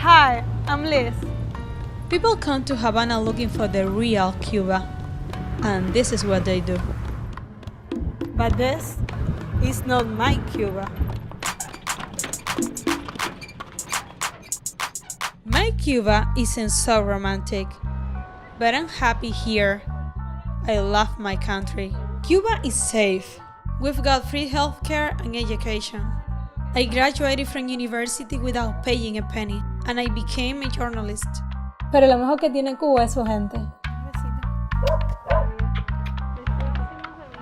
Hi, I'm Liz. People come to Havana looking for the real Cuba, and this is what they do. But this is not my Cuba. My Cuba isn't so romantic, but I'm happy here. I love my country. Cuba is safe. We've got free healthcare and education. I graduated from university without paying a penny, and I became a journalist. Pero lo mejor que tiene Cuba es su gente.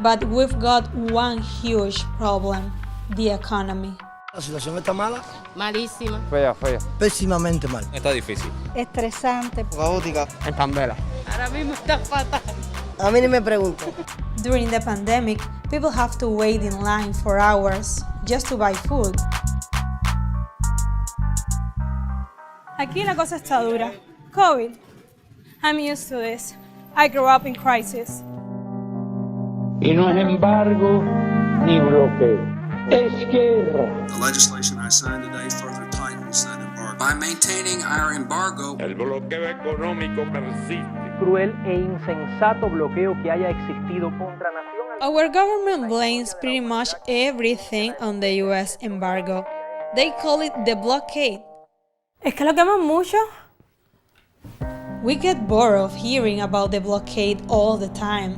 But we've got one huge problem, the economy. La situación está mala. Malísima. Fea. Pésimamente mal. Está difícil. Estresante. Caótica. En Pambela. Ahora mismo está fatal. A mí ni me pregunto. During the pandemic, people have to wait in line for hours just to buy food. Aquí la cosa está dura. COVID. I'm used to this. I grew up in crisis. Y no es embargo ni bloqueo, es guerra. The legislation I signed today further tightens that embargo. By maintaining our embargo, El bloqueo económico persiste. Cruel e insensato bloqueo que haya existido contra nación. Our government blames pretty much everything on the US embargo. They call it the blockade. ¿Es que lo queman mucho? We get bored of hearing about the blockade all the time.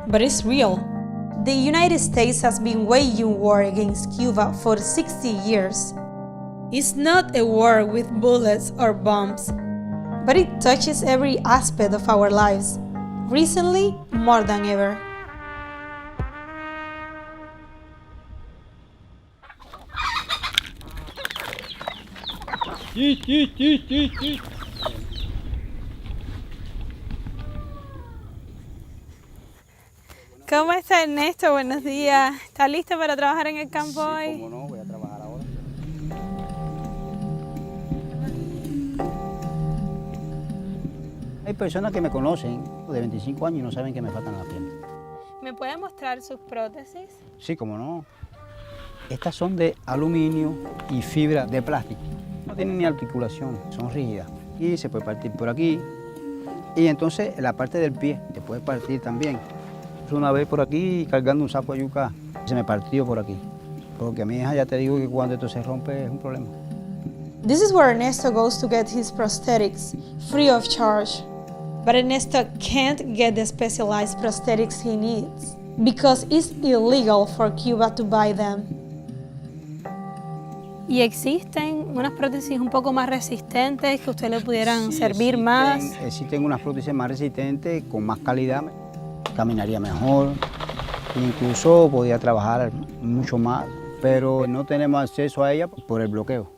But it's real. The United States has been waging war against Cuba for 60 years. It's not a war with bullets or bombs, but it touches every aspect of our lives, recently more than ever. ¿Cómo está Ernesto? Buenos días. ¿Está listo para trabajar en el campo hoy? Cómo no, voy a trabajar ahora. Hay personas que me conocen de 25 años y no saben que me faltan las piernas. ¿Me puede mostrar sus prótesis? Sí, cómo no. Estas son de aluminio y fibra de plástico. No tienen ni articulación, son rígidas. Y se puede partir por aquí. Y entonces la parte del pie se puede partir también. Una vez por aquí cargando un saco de yuca, se me partió por aquí. Porque a mi hija ya te digo que cuando esto se rompe es un problema. This is where Ernesto goes to get his prosthetics, free of charge. But Ernesto can't get the specialized prosthetics he needs, because it's illegal for Cuba to buy them. ¿Y existen unas prótesis un poco más resistentes que usted le pudieran servir más? Existen unas prótesis más resistentes, con más calidad. Caminaría mejor, incluso podía trabajar mucho más, pero no tenemos acceso a ella por el bloqueo.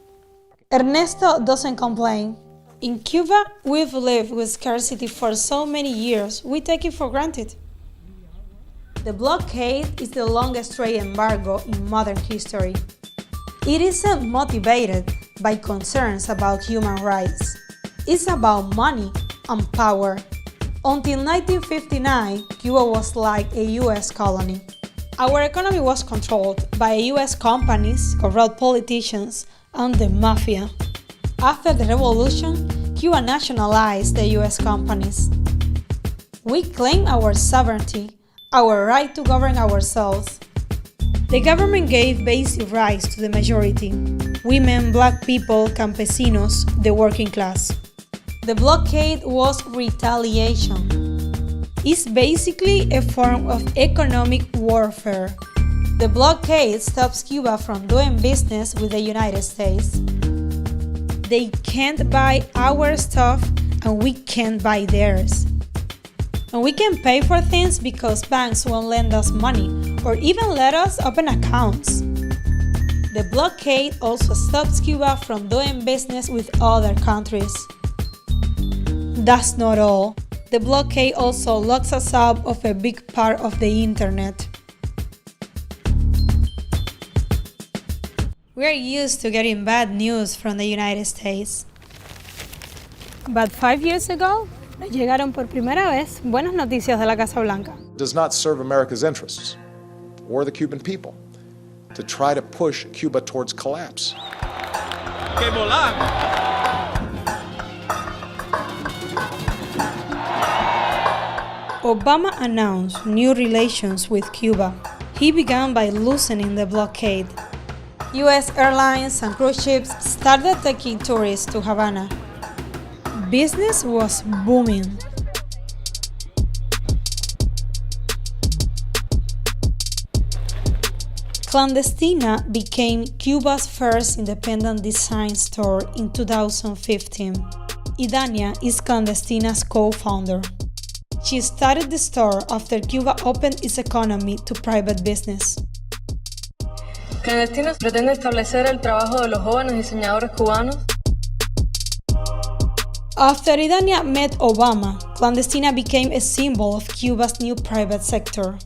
Ernesto doesn't complain. In Cuba, we've lived with scarcity for so many years, we take it for granted. The blockade is the longest trade embargo in modern history. It isn't motivated by concerns about human rights. It's about money and power. Until 1959, Cuba was like a US colony. Our economy was controlled by US companies, corrupt politicians, and the mafia. After the revolution, Cuba nationalized the US companies. We claim our sovereignty, our right to govern ourselves. The government gave basic rights to the majority: women, black people, campesinos, the working class. The blockade was retaliation. It's basically a form of economic warfare. The blockade stops Cuba from doing business with the United States. They can't buy our stuff and we can't buy theirs. And we can pay for things because banks won't lend us money or even let us open accounts. The blockade also stops Cuba from doing business with other countries. That's not all. The blockade also locks us out of a big part of the internet. We're used to getting bad news from the United States. But 5 years ago, nos llegaron por primera vez buenas noticias de la Casa Blanca. Does not serve America's interests or the Cuban people to try to push Cuba towards collapse. ¡Que volamos! Obama announced new relations with Cuba. He began by loosening the blockade. US airlines and cruise ships started taking tourists to Havana. Business was booming. Clandestina became Cuba's first independent design store in 2015. Idania is Clandestina's co-founder. She started the store after Cuba opened its economy to private business. Clandestina pretende establecer el trabajo de los jóvenes diseñadores cubanos. After Idania met Obama, Clandestina became a symbol of Cuba's new private sector.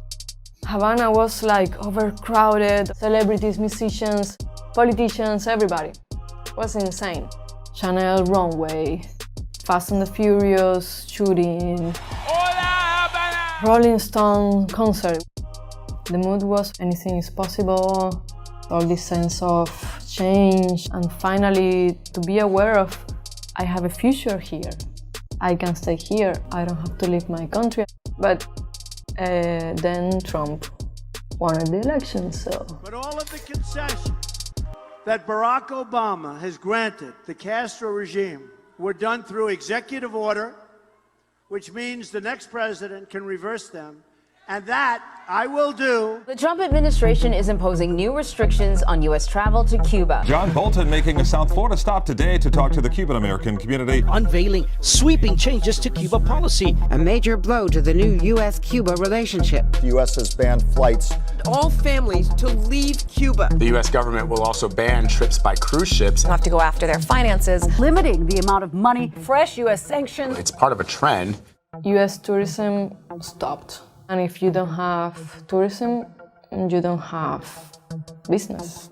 Havana was like overcrowded, celebrities, musicians, politicians, everybody. It was insane. Chanel runway, Fast and the Furious shooting, Hola, hermanos. Rolling Stone concert. The mood was anything is possible, all this sense of change, and finally to be aware of I have a future here. I can stay here, I don't have to leave my country. But then Trump won the election, so. But all of the concessions that Barack Obama has granted the Castro regime were done through executive order, which means the next president can reverse them, and that I will do. The Trump administration is imposing new restrictions on U.S. travel to Cuba. John Bolton making a South Florida stop today to talk to the Cuban-American community. Unveiling sweeping changes to Cuba policy. A major blow to the new U.S.-Cuba relationship. The U.S. has banned flights. All families to leave Cuba. The U.S. government will also ban trips by cruise ships. They'll have to go after their finances, limiting the amount of money, fresh U.S. sanctions. It's part of a trend. US tourism stopped. And if you don't have tourism, you don't have business.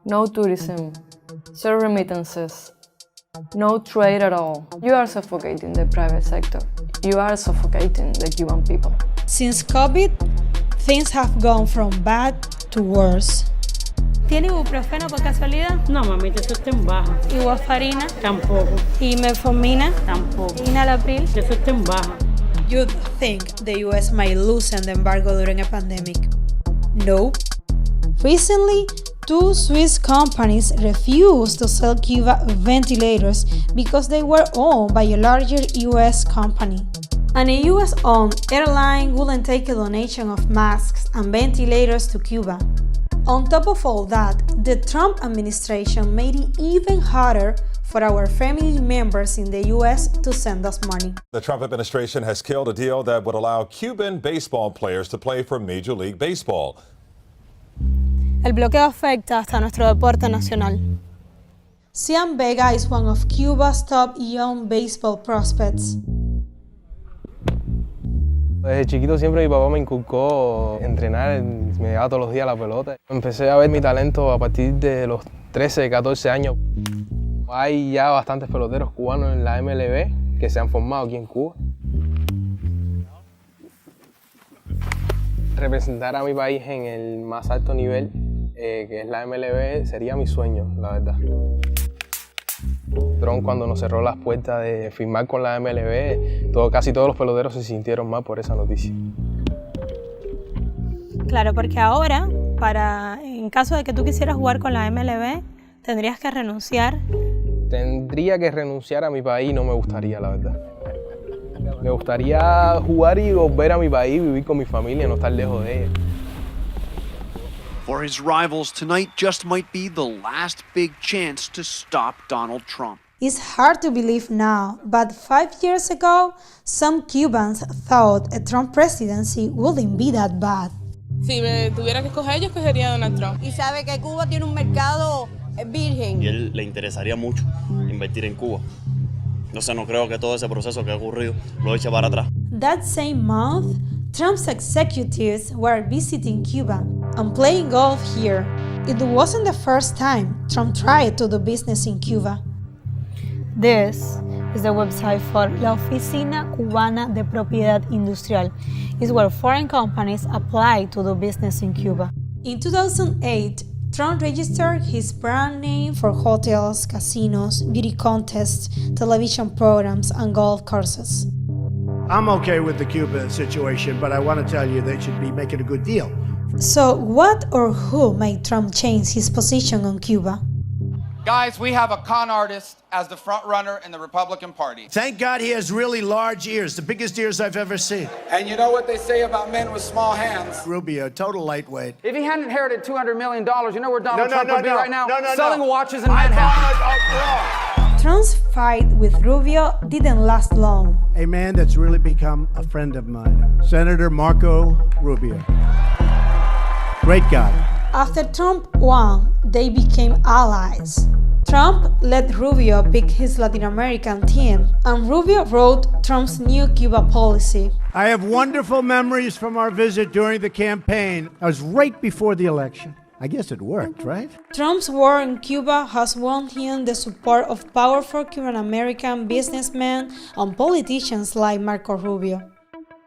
No tourism, zero remittances, no trade at all. You are suffocating the private sector. You are suffocating the Cuban people. Since COVID, things have gone from bad to worse. ¿Tiene ibuprofeno por casualidad? No, mamita, eso está en baja. ¿Y warfarina? Tampoco. ¿Y metformina? Tampoco. ¿Y enalapril? Eso está en baja. You'd think the US might loosen the embargo during a pandemic. Nope. Recently, two Swiss companies refused to sell Cuba ventilators because they were owned by a larger US company. And a US-owned airline wouldn't take a donation of masks and ventilators to Cuba. On top of all that, the Trump administration made it even harder for our family members in the U.S. to send us money. The Trump administration has killed a deal that would allow Cuban baseball players to play for Major League Baseball. El bloqueo afecta hasta nuestro deporte nacional. Cian Vega is one of Cuba's top young baseball prospects. Desde chiquito siempre mi papá me inculcó entrenar, me llevaba todos los días a la pelota. Empecé a ver mi talento a partir de los 13, 14 años. Hay ya bastantes peloteros cubanos en la MLB que se han formado aquí en Cuba. Representar a mi país en el más alto nivel, que es la MLB, sería mi sueño, la verdad. Trump, cuando nos cerró las puertas de firmar con la MLB, casi todos los peloteros se sintieron mal por esa noticia. Claro, porque ahora, en caso de que tú quisieras jugar con la MLB, tendrías que renunciar. Tendría que renunciar a mi país, no me gustaría, la verdad. Me gustaría jugar y volver a mi país, vivir con mi familia, no estar lejos de ella. For his rivals, tonight just might be the last big chance to stop Donald Trump. It's hard to believe now, but 5 years ago, some Cubans thought a Trump presidency wouldn't be that bad. Si me tuviera que escoger, yo escogería a Donald Trump. Y sabe que Cuba tiene un mercado virgen. Y a él le interesaría mucho invertir en Cuba. Entonces no creo que todo ese proceso que ha ocurrido lo eche para atrás. That same month, Trump's executives were visiting Cuba and playing golf here. It wasn't the first time Trump tried to do business in Cuba. This is the website for La Oficina Cubana de Propiedad Industrial. It's where foreign companies apply to do business in Cuba. In 2008, Trump registered his brand name for hotels, casinos, beauty contests, television programs, and golf courses. I'm okay with the Cuba situation, but I want to tell you they should be making a good deal. So, what or who made Trump change his position on Cuba? Guys, we have a con artist as the front runner in the Republican Party. Thank God he has really large ears, the biggest ears I've ever seen. And you know what they say about men with small hands? Rubio, total lightweight. If he hadn't inherited $200 million, you know where Donald Trump would be right now? No. Selling watches in Manhattan. Trump's fight with Rubio didn't last long. A man that's really become a friend of mine, Senator Marco Rubio. Great guy. After Trump won, they became allies. Trump let Rubio pick his Latin American team, and Rubio wrote Trump's new Cuba policy. I have wonderful memories from our visit during the campaign. That was right before the election. I guess it worked, right? Trump's war in Cuba has won him the support of powerful Cuban American businessmen and politicians like Marco Rubio.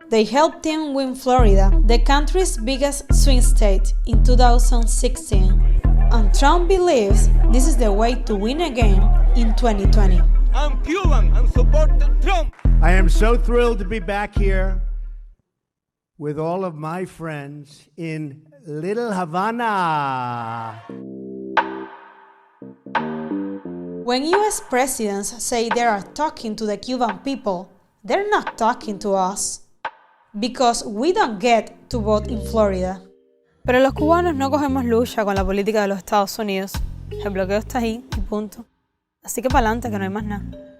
They helped him win Florida, the country's biggest swing state, in 2016. And Trump believes this is the way to win again in 2020. I'm Cuban and support Trump. I am so thrilled to be back here with all of my friends in Little Havana. When US presidents say they are talking to the Cuban people, they're not talking to us. Because we don't get to vote in Florida. Pero los cubanos no cogemos lucha con la política de los Estados Unidos. El bloqueo está ahí y punto. Así que para adelante, que no hay más nada.